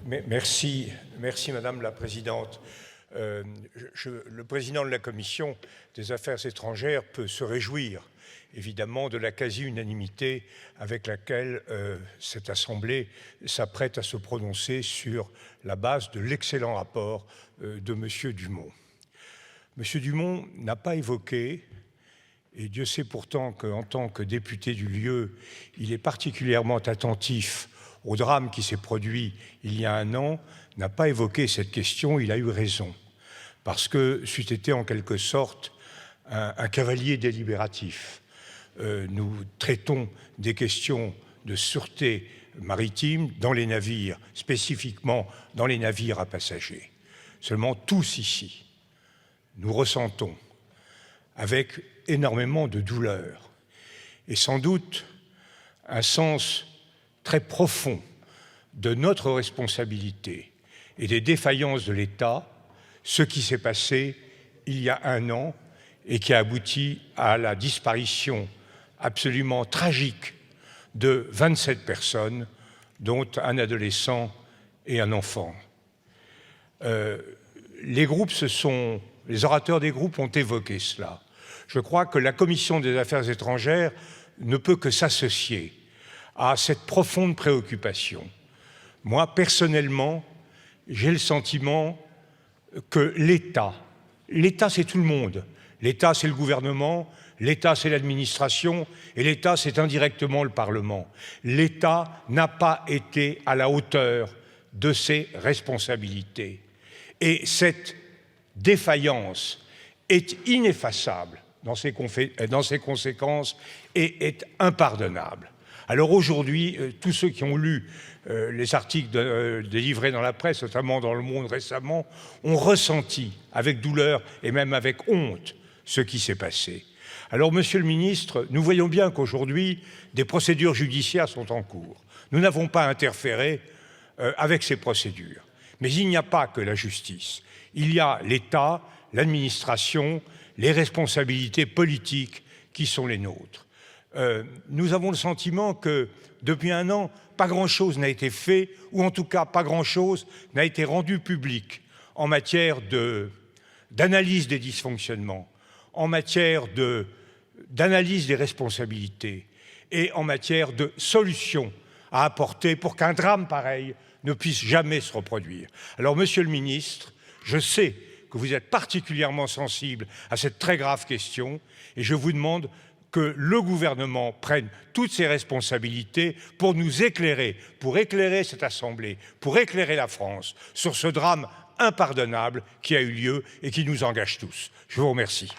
Merci Madame la Présidente. Le président de la Commission des Affaires étrangères peut se réjouir, évidemment, de la quasi-unanimité avec laquelle cette Assemblée s'apprête à se prononcer sur la base de l'excellent rapport de M. Dumont. M. Dumont n'a pas évoqué, et Dieu sait pourtant qu'en tant que député du lieu, il est particulièrement attentif au drame qui s'est produit il y a un an, n'a pas évoqué cette question. Il a eu raison, parce que c'eût été en quelque sorte un cavalier délibératif. Nous traitons des questions de sûreté maritime dans les navires, spécifiquement dans les navires à passagers. Seulement tous ici, nous ressentons avec énormément de douleur et sans doute un sens très profond de notre responsabilité et des défaillances de l'État, ce qui s'est passé il y a un an et qui a abouti à la disparition absolument tragique de 27 personnes, dont un adolescent et un enfant. Les orateurs des groupes ont évoqué cela. Je crois que la Commission des Affaires étrangères ne peut que s'associer à cette profonde préoccupation. Moi, personnellement, j'ai le sentiment que l'État c'est tout le monde. L'État, c'est le gouvernement, l'État, c'est l'administration, et l'État, c'est indirectement le Parlement. L'État n'a pas été à la hauteur de ses responsabilités. Et cette défaillance est ineffaçable dans ses conséquences et est impardonnable. Alors aujourd'hui, tous ceux qui ont lu les articles délivrés dans la presse, notamment dans Le Monde récemment, ont ressenti avec douleur et même avec honte ce qui s'est passé. Alors, Monsieur le Ministre, nous voyons bien qu'aujourd'hui, des procédures judiciaires sont en cours. Nous n'avons pas interféré avec ces procédures. Mais il n'y a pas que la justice. Il y a l'État, l'administration, les responsabilités politiques qui sont les nôtres. Nous avons le sentiment que, depuis un an, pas grand-chose n'a été fait, ou en tout cas pas grand-chose n'a été rendu public en matière d'analyse des dysfonctionnements, en matière d'analyse des responsabilités et en matière de solutions à apporter pour qu'un drame pareil ne puisse jamais se reproduire. Alors, Monsieur le Ministre, je sais que vous êtes particulièrement sensible à cette très grave question et je vous demande que le gouvernement prenne toutes ses responsabilités pour nous éclairer, pour éclairer cette Assemblée, pour éclairer la France sur ce drame impardonnable qui a eu lieu et qui nous engage tous. Je vous remercie.